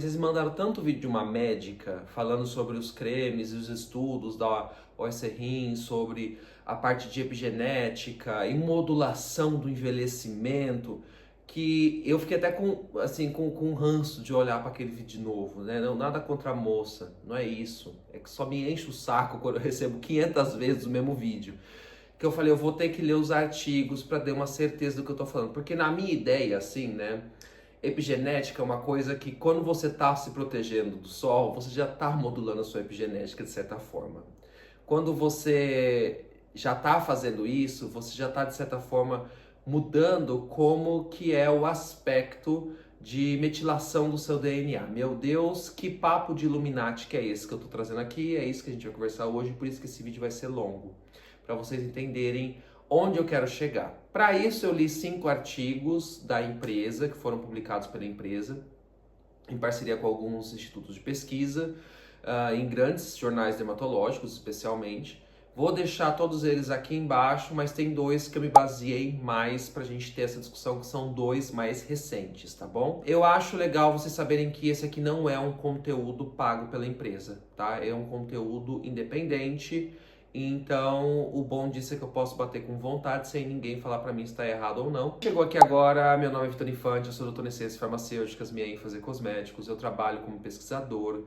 Vocês mandaram tanto vídeo de uma médica falando sobre os cremes e os estudos da OS-RIN, sobre a parte de epigenética e modulação do envelhecimento, que eu fiquei até com ranço de olhar para aquele vídeo de novo, né? Não, nada contra a moça, não é isso. É que só me enche o saco quando eu recebo 500 vezes o mesmo vídeo. Que eu falei, eu vou ter que ler os artigos para ter uma certeza do que eu tô falando. Porque na minha ideia, assim, né? Epigenética é uma coisa que quando você está se protegendo do sol, você já está modulando a sua epigenética de certa forma. Quando você já está fazendo isso, você já está de certa forma mudando como que é o aspecto de metilação do seu DNA. Meu Deus, que papo de Illuminati que é esse que eu estou trazendo aqui, é isso que a gente vai conversar hoje, por isso que esse vídeo vai ser longo, para vocês entenderem onde eu quero chegar. Para isso eu li 5 artigos da empresa, que foram publicados pela empresa, em parceria com alguns institutos de pesquisa, em grandes jornais dermatológicos especialmente. Vou deixar todos eles aqui embaixo, mas tem 2 que eu me baseei mais pra gente ter essa discussão, que são 2 mais recentes, tá bom? Eu acho legal vocês saberem que esse aqui não é um conteúdo pago pela empresa, tá? É um conteúdo independente. Então, o bom disso é que eu posso bater com vontade sem ninguém falar pra mim se tá errado ou não. Chegou aqui agora, meu nome é Vitor Infante, eu sou doutor em ciências farmacêuticas, minha ênfase é cosméticos, eu trabalho como pesquisador,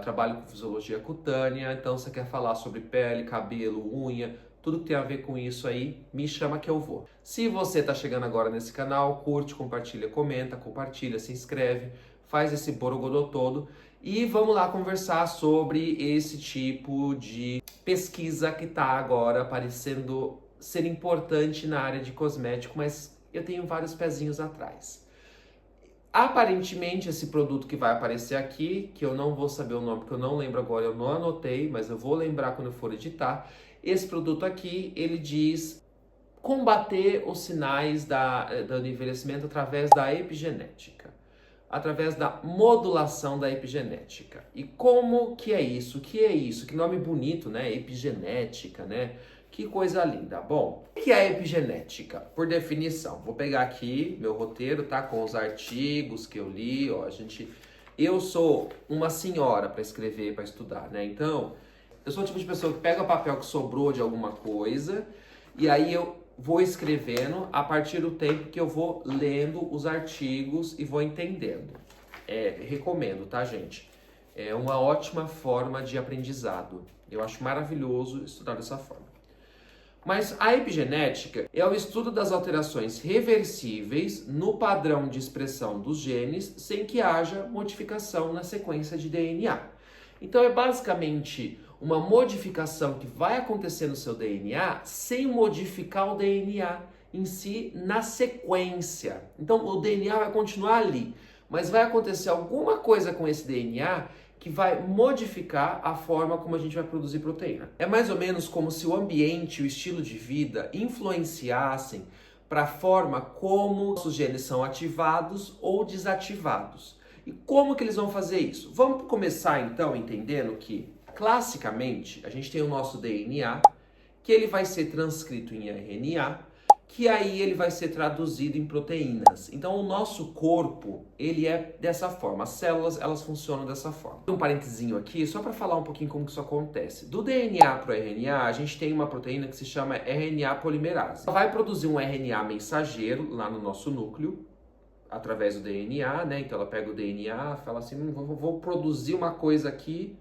trabalho com fisiologia cutânea, então você quer falar sobre pele, cabelo, unha, tudo que tem a ver com isso aí, me chama que eu vou. Se você tá chegando agora nesse canal, curte, compartilha, se inscreve, faz esse borogodô todo e vamos lá conversar sobre esse tipo de pesquisa que está agora parecendo ser importante na área de cosmético, mas eu tenho vários pezinhos atrás. Aparentemente, esse produto que vai aparecer aqui, que eu não vou saber o nome, porque eu não lembro agora, eu não anotei, mas eu vou lembrar quando eu for editar. Esse produto aqui, ele diz combater os sinais do envelhecimento através da epigenética, através da modulação da epigenética. E como que é isso? O que é isso? Que nome bonito, né? Epigenética, né? Que coisa linda. Bom, o que é a epigenética? Por definição, vou pegar aqui meu roteiro, tá? Com os artigos que eu li, ó, eu sou uma senhora para escrever, para estudar, né? Então, eu sou o tipo de pessoa que pega o papel que sobrou de alguma coisa e aí eu vou escrevendo a partir do tempo que eu vou lendo os artigos e vou entendendo. Recomendo, tá, gente? É uma ótima forma de aprendizado. Eu acho maravilhoso estudar dessa forma. Mas a epigenética é o estudo das alterações reversíveis no padrão de expressão dos genes sem que haja modificação na sequência de DNA. Então é basicamente uma modificação que vai acontecer no seu DNA sem modificar o DNA em si na sequência. Então o DNA vai continuar ali, mas vai acontecer alguma coisa com esse DNA que vai modificar a forma como a gente vai produzir proteína. É mais ou menos como se o ambiente e o estilo de vida influenciassem para a forma como os genes são ativados ou desativados. E como que eles vão fazer isso? Vamos começar então entendendo que, classicamente, a gente tem o nosso DNA, que ele vai ser transcrito em RNA, que aí ele vai ser traduzido em proteínas. Então o nosso corpo, ele é dessa forma, as células, elas funcionam dessa forma. Um parentezinho aqui, só para falar um pouquinho como que isso acontece. Do DNA para o RNA, a gente tem uma proteína que se chama RNA polimerase. Ela vai produzir um RNA mensageiro lá no nosso núcleo, através do DNA, né? Então ela pega o DNA, fala assim, vou produzir uma coisa aqui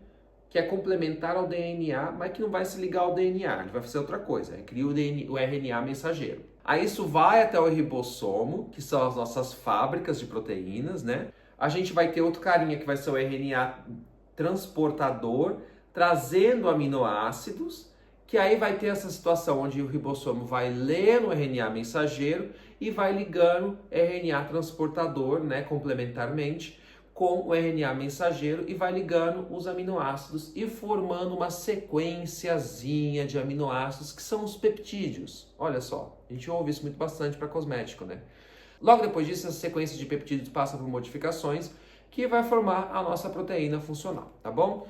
que é complementar ao DNA, mas que não vai se ligar ao DNA, ele vai fazer outra coisa, cria o RNA mensageiro. Aí isso vai até o ribossomo, que são as nossas fábricas de proteínas, né? A gente vai ter outro carinha que vai ser o RNA transportador, trazendo aminoácidos, que aí vai ter essa situação onde o ribossomo vai lendo o RNA mensageiro e vai ligando RNA transportador, né, complementarmente, com o RNA mensageiro e vai ligando os aminoácidos e formando uma sequenciazinha de aminoácidos que são os peptídeos. Olha só, a gente ouve isso muito bastante para cosmético, né? Logo depois disso, essa sequência de peptídeos passa por modificações que vai formar a nossa proteína funcional, tá bom?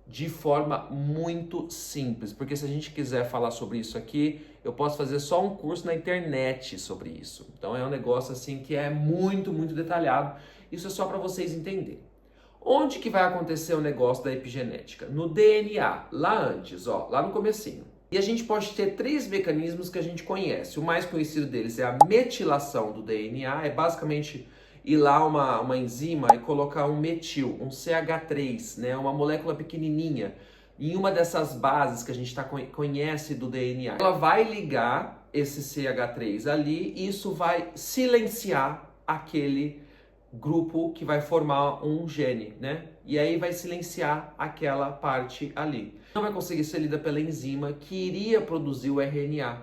De forma muito simples, porque se a gente quiser falar sobre isso aqui, eu posso fazer só um curso na internet sobre isso. Então é um negócio assim que é muito, muito detalhado. Isso é só para vocês entenderem. Onde que vai acontecer o negócio da epigenética? No DNA, lá antes, ó, lá no comecinho. E a gente pode ter 3 mecanismos que a gente conhece. O mais conhecido deles é a metilação do DNA, é basicamente ir lá uma enzima e colocar um metil, um CH3, né, uma molécula pequenininha, em uma dessas bases que a gente conhece do DNA. Ela vai ligar esse CH3 ali e isso vai silenciar aquele grupo que vai formar um gene, né? E aí vai silenciar aquela parte ali. Não vai conseguir ser lida pela enzima que iria produzir o RNA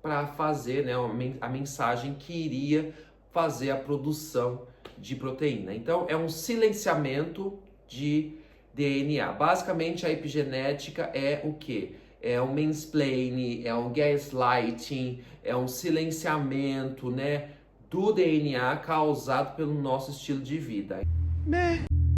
para fazer, né, a mensagem que iria fazer a produção de proteína. Então é um silenciamento de DNA. Basicamente a epigenética é o quê? É um mansplaining, é um gaslighting, é um silenciamento, né, do DNA causado pelo nosso estilo de vida.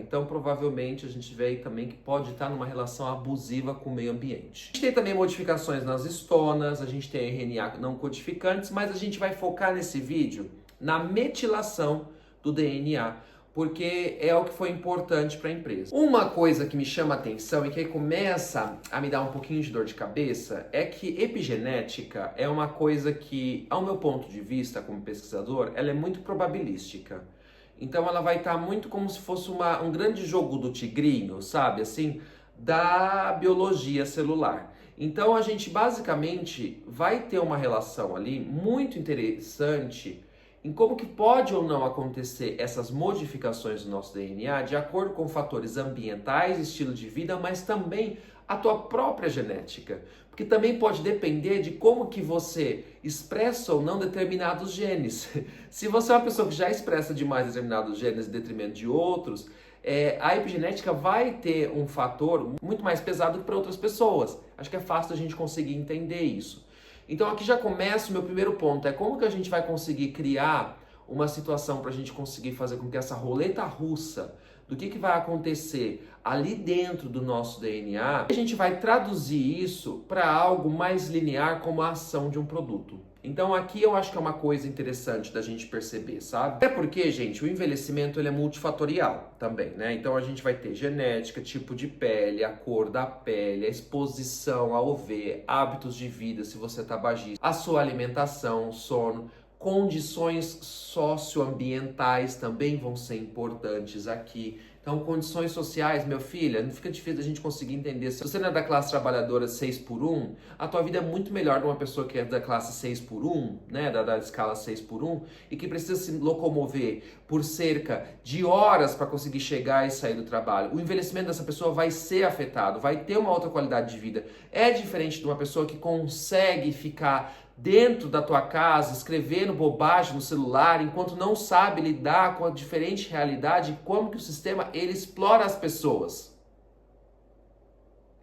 Então, provavelmente, a gente vê aí também que pode estar numa relação abusiva com o meio ambiente. A gente tem também modificações nas histonas, a gente tem RNA não codificantes, mas a gente vai focar nesse vídeo na metilação do DNA, porque é o que foi importante para a empresa. Uma coisa que me chama a atenção e que aí começa a me dar um pouquinho de dor de cabeça é que epigenética é uma coisa que, ao meu ponto de vista como pesquisador, ela é muito probabilística. Então ela vai estar muito como se fosse um grande jogo do tigrinho, sabe? Assim, da biologia celular. Então a gente basicamente vai ter uma relação ali muito interessante em como que pode ou não acontecer essas modificações do nosso DNA de acordo com fatores ambientais, estilo de vida, mas também a tua própria genética. Porque também pode depender de como que você expressa ou não determinados genes. Se você é uma pessoa que já expressa demais determinados genes em detrimento de outros, a epigenética vai ter um fator muito mais pesado que para outras pessoas. Acho que é fácil a gente conseguir entender isso. Então aqui já começa o meu primeiro ponto, é como que a gente vai conseguir criar uma situação para a gente conseguir fazer com que essa roleta russa do que vai acontecer ali dentro do nosso DNA, a gente vai traduzir isso para algo mais linear como a ação de um produto. Então aqui eu acho que é uma coisa interessante da gente perceber, sabe? Até porque, gente, o envelhecimento ele é multifatorial também, né? Então a gente vai ter genética, tipo de pele, a cor da pele, a exposição ao UV, hábitos de vida, se você é tabagista, a sua alimentação, sono, condições socioambientais também vão ser importantes aqui. Então, condições sociais, meu filho, não fica difícil a gente conseguir entender. Se você não é da classe trabalhadora 6x1, a tua vida é muito melhor de uma pessoa que é da classe 6x1, né, da escala 6x1, e que precisa se locomover por cerca de horas para conseguir chegar e sair do trabalho. O envelhecimento dessa pessoa vai ser afetado, vai ter uma outra qualidade de vida. É diferente de uma pessoa que consegue ficar dentro da tua casa, escrevendo bobagem no celular, enquanto não sabe lidar com a diferente realidade, como que o sistema ele explora as pessoas.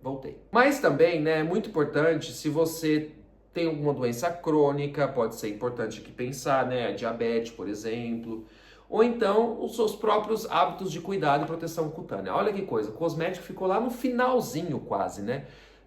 Voltei. Mas também, né, é muito importante se você tem alguma doença crônica, pode ser importante aqui pensar, né, diabetes, por exemplo, ou então os seus próprios hábitos de cuidado e proteção cutânea. Olha que coisa, o cosmético ficou lá no finalzinho quase, né?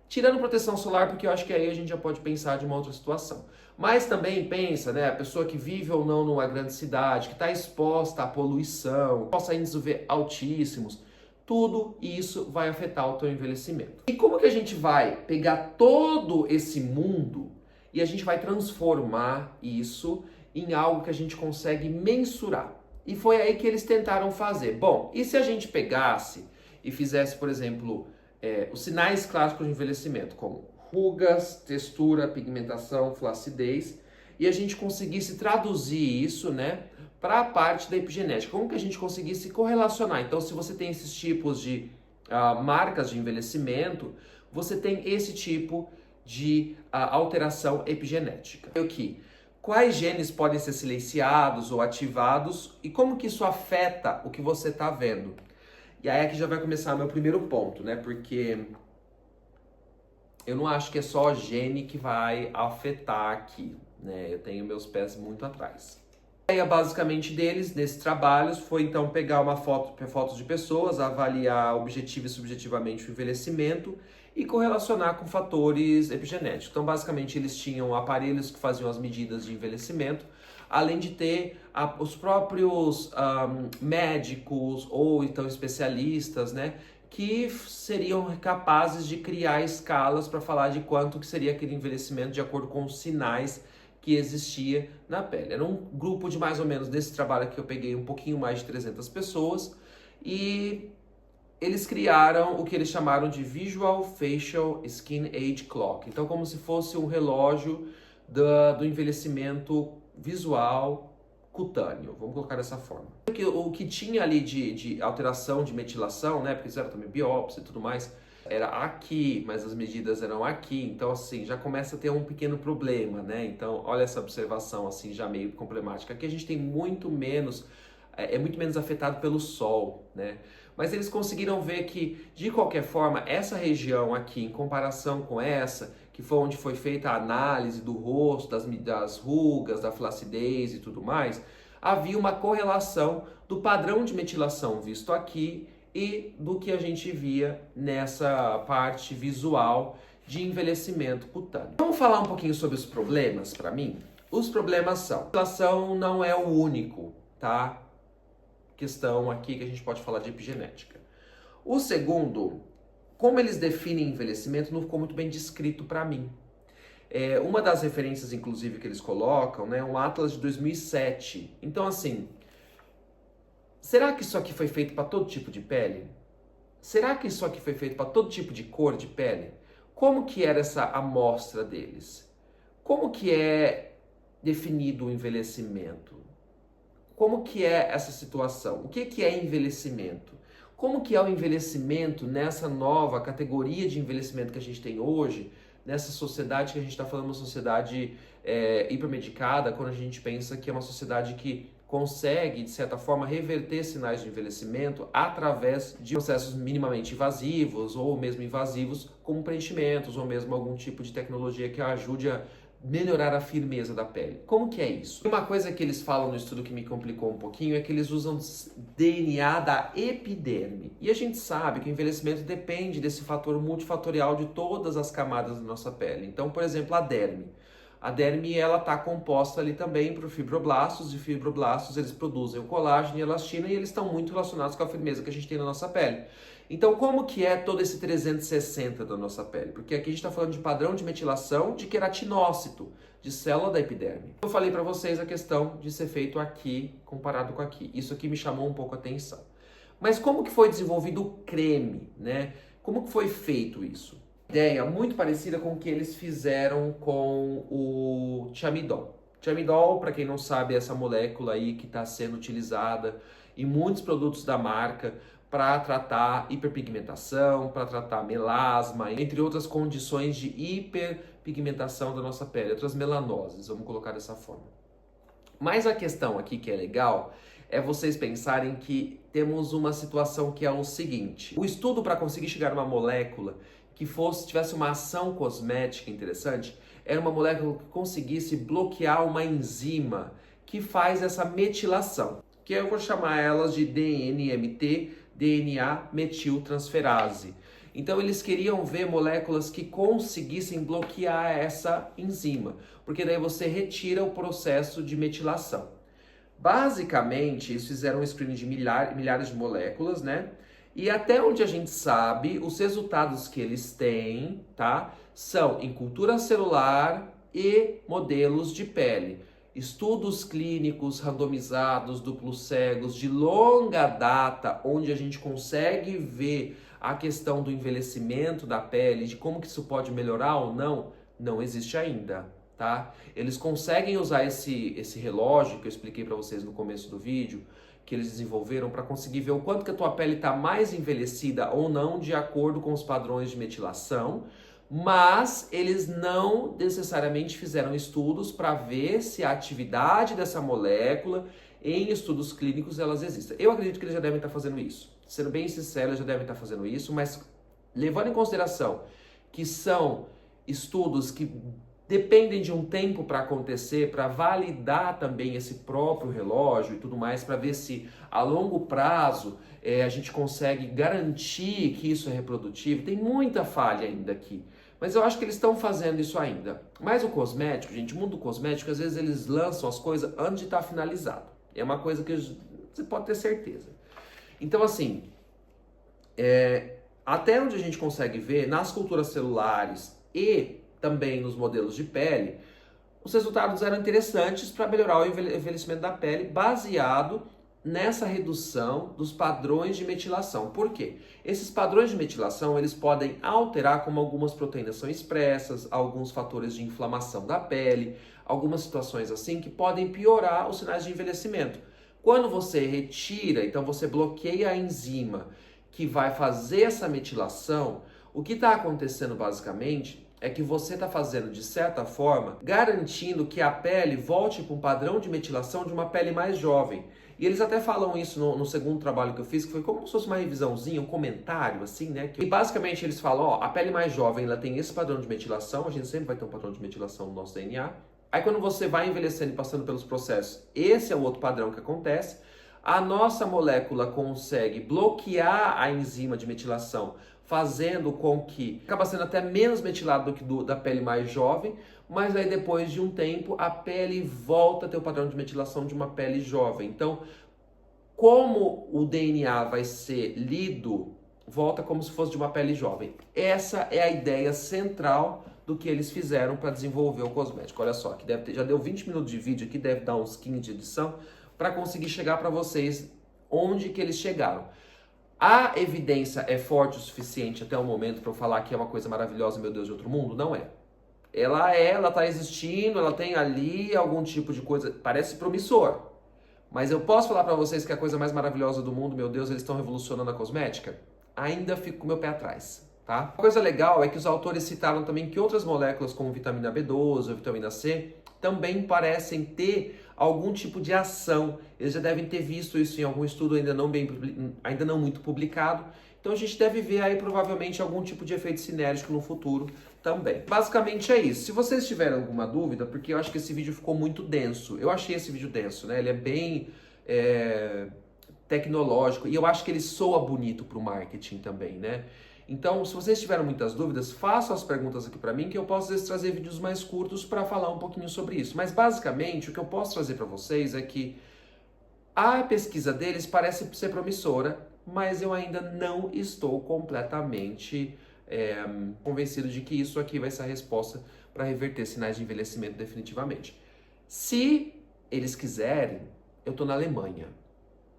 Tirando proteção solar, porque eu acho que aí a gente já pode pensar de uma outra situação. Mas também pensa, né, a pessoa que vive ou não numa grande cidade, que está exposta à poluição, possa índices UV altíssimos, tudo isso vai afetar o teu envelhecimento. E como que a gente vai pegar todo esse mundo e a gente vai transformar isso em algo que a gente consegue mensurar? E foi aí que eles tentaram fazer. Bom, e se a gente pegasse e fizesse, por exemplo, os sinais clássicos de envelhecimento, como rugas, textura, pigmentação, flacidez, e a gente conseguisse traduzir isso, né, para a parte da epigenética. Como que a gente conseguisse correlacionar? Então, se você tem esses tipos de marcas de envelhecimento, você tem esse tipo de alteração epigenética. Aqui, quais genes podem ser silenciados ou ativados e como que isso afeta o que você está vendo? E aí aqui já vai começar o meu primeiro ponto, né? Porque eu não acho que é só gene que vai afetar aqui, né? Eu tenho meus pés muito atrás. A ideia basicamente deles, nesses trabalhos, foi então pegar uma fotos de pessoas, avaliar objetiva e subjetivamente o envelhecimento e correlacionar com fatores epigenéticos. Então, basicamente, eles tinham aparelhos que faziam as medidas de envelhecimento. além de ter os próprios médicos ou então especialistas, né, que seriam capazes de criar escalas para falar de quanto que seria aquele envelhecimento de acordo com os sinais que existia na pele. Era um grupo de mais ou menos, nesse trabalho que eu peguei, um pouquinho mais de 300 pessoas, e eles criaram o que eles chamaram de Visual Facial Skin Age Clock. Então, como se fosse um relógio do envelhecimento visual cutâneo, vamos colocar dessa forma. O que tinha ali de alteração de metilação, né, porque fizeram também biópsia e tudo mais, era aqui, mas as medidas eram aqui, então assim, já começa a ter um pequeno problema, né? Então, olha essa observação assim, já meio problemática. Aqui a gente tem muito menos, é muito menos afetado pelo sol, né? Mas eles conseguiram ver que, de qualquer forma, essa região aqui, em comparação com essa, que foi onde foi feita a análise do rosto, das rugas, da flacidez e tudo mais, havia uma correlação do padrão de metilação visto aqui e do que a gente via nessa parte visual de envelhecimento cutâneo. Vamos falar um pouquinho sobre os problemas para mim? Os problemas são, a metilação não é o único, tá? Questão aqui que a gente pode falar de epigenética. O segundo, como eles definem envelhecimento, não ficou muito bem descrito para mim. Uma das referências, inclusive, que eles colocam, né, é um Atlas de 2007. Então, assim, será que isso aqui foi feito para todo tipo de pele? Será que isso aqui foi feito para todo tipo de cor de pele? Como que era essa amostra deles? Como que é definido o envelhecimento? Como que é essa situação? O que é envelhecimento? Como que é o envelhecimento nessa nova categoria de envelhecimento que a gente tem hoje, nessa sociedade que a gente está falando, uma sociedade hipermedicada, quando a gente pensa que é uma sociedade que consegue, de certa forma, reverter sinais de envelhecimento através de processos minimamente invasivos ou mesmo invasivos, como preenchimentos ou mesmo algum tipo de tecnologia que ajude a melhorar a firmeza da pele. Como que é isso? Uma coisa que eles falam no estudo que me complicou um pouquinho é que eles usam DNA da epiderme. E a gente sabe que o envelhecimento depende desse fator multifatorial de todas as camadas da nossa pele. Então, por exemplo, a derme. A derme, ela está composta ali também por fibroblastos, e fibroblastos eles produzem o colágeno e a elastina e eles estão muito relacionados com a firmeza que a gente tem na nossa pele. Então, como que é todo esse 360 da nossa pele? Porque aqui a gente está falando de padrão de metilação de queratinócito, de célula da epiderme. Eu falei para vocês a questão de ser feito aqui comparado com aqui. Isso aqui me chamou um pouco a atenção. Mas como que foi desenvolvido o creme, né? Como que foi feito isso? Ideia muito parecida com o que eles fizeram com o Thiamidol. Thiamidol, para quem não sabe, é essa molécula aí que está sendo utilizada em muitos produtos da marca para tratar hiperpigmentação, para tratar melasma, entre outras condições de hiperpigmentação da nossa pele, outras melanoses, vamos colocar dessa forma. Mas a questão aqui que é legal é vocês pensarem que temos uma situação que é o seguinte: o estudo para conseguir chegar a uma molécula que tivesse uma ação cosmética interessante, era uma molécula que conseguisse bloquear uma enzima que faz essa metilação, que eu vou chamar elas de DNMT, DNA metiltransferase. Então eles queriam ver moléculas que conseguissem bloquear essa enzima, porque daí você retira o processo de metilação. Basicamente, eles fizeram um screening de milhares de moléculas, né? E até onde a gente sabe, os resultados que eles têm, tá, são em cultura celular e modelos de pele. Estudos clínicos randomizados, duplos cegos, de longa data, onde a gente consegue ver a questão do envelhecimento da pele, de como que isso pode melhorar ou não, não existe ainda, tá? Eles conseguem usar esse relógio que eu expliquei para vocês no começo do vídeo, que eles desenvolveram para conseguir ver o quanto que a tua pele está mais envelhecida ou não de acordo com os padrões de metilação, mas eles não necessariamente fizeram estudos para ver se a atividade dessa molécula em estudos clínicos elas existem. Eu acredito que eles já devem estar fazendo isso. Sendo bem sincero, eles já devem estar fazendo isso, mas levando em consideração que são estudos que dependem de um tempo para acontecer, para validar também esse próprio relógio e tudo mais, para ver se a longo prazo a gente consegue garantir que isso é reprodutivo. Tem muita falha ainda aqui, Mas eu acho que eles estão fazendo isso ainda. Mas o cosmético, gente, o mundo do cosmético, às vezes eles lançam as coisas antes de estar finalizado. É uma coisa que você pode ter certeza. Então, assim, até onde a gente consegue ver, nas culturas celulares e também nos modelos de pele, os resultados eram interessantes para melhorar o envelhecimento da pele, baseado nessa redução dos padrões de metilação. Por quê? Esses padrões de metilação, eles podem alterar como algumas proteínas são expressas, alguns fatores de inflamação da pele, algumas situações assim que podem piorar os sinais de envelhecimento. Quando você retira, então você bloqueia a enzima que vai fazer essa metilação, o que está acontecendo basicamente é que você está fazendo, de certa forma, garantindo que a pele volte para um padrão de metilação de uma pele mais jovem. E eles até falam isso no segundo trabalho que eu fiz, que foi como se fosse uma revisãozinha, um comentário, assim, né? E basicamente eles falam, ó, a pele mais jovem, ela tem esse padrão de metilação, a gente sempre vai ter um padrão de metilação no nosso DNA. Aí quando você vai envelhecendo e passando pelos processos, esse é o outro padrão que acontece. A nossa molécula consegue bloquear a enzima de metilação, fazendo com que acaba sendo até menos metilado do que da pele mais jovem, mas aí depois de um tempo a pele volta a ter o padrão de metilação de uma pele jovem. Então, como o DNA vai ser lido, volta como se fosse de uma pele jovem. Essa é a ideia central do que eles fizeram para desenvolver o cosmético. Olha só, que já deu 20 minutos de vídeo aqui, deve dar uns 15 de edição, para conseguir chegar para vocês onde que eles chegaram. A evidência é forte o suficiente até o momento para eu falar que é uma coisa maravilhosa, meu Deus, de outro mundo? Não é. Ela está existindo, ela tem ali algum tipo de coisa, parece promissor. Mas eu posso falar para vocês que é a coisa mais maravilhosa do mundo, meu Deus, eles estão revolucionando a cosmética? Ainda fico com o meu pé atrás, tá? Uma coisa legal é que os autores citaram também que outras moléculas como vitamina B12 ou vitamina C também parecem ter algum tipo de ação. Eles já devem ter visto isso em algum estudo ainda não muito publicado. Então a gente deve ver aí provavelmente algum tipo de efeito sinérgico no futuro também. Basicamente é isso. Se vocês tiverem alguma dúvida, porque eu acho que esse vídeo ficou muito denso. Eu achei esse vídeo denso, né? Ele é bem tecnológico e eu acho que ele soa bonito para o marketing também, né? Então, se vocês tiverem muitas dúvidas, façam as perguntas aqui para mim, que eu posso às vezes trazer vídeos mais curtos para falar um pouquinho sobre isso. Mas basicamente o que eu posso trazer para vocês é que a pesquisa deles parece ser promissora, mas eu ainda não estou completamente convencido de que isso aqui vai ser a resposta para reverter sinais de envelhecimento definitivamente. Se eles quiserem, eu estou na Alemanha.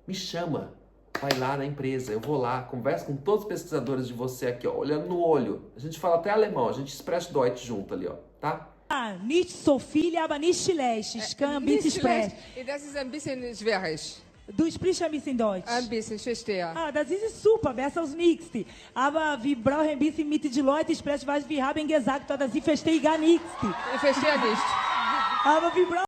Me chama, vai lá na empresa, eu vou lá, converso com todos os pesquisadores de você aqui, ó, olhando no olho. A gente fala até alemão, a gente expressa Deutsch junto ali, ó, tá? Nicht so viele, aber nicht schlecht. Ich kann ein bisschen sprechen. Das ist ein bisschen schwierig. Du sprichst ein bisschen Deutsch. Ein bisschen, ich verstehe. Ah, das ist super, besser als nichts. Aber wir brauchen ein bisschen mit den Leuten sprechen, weil wir haben gesagt, dass sie verstehen gar nichts. Ich verstehe nicht. Aber wir brauchen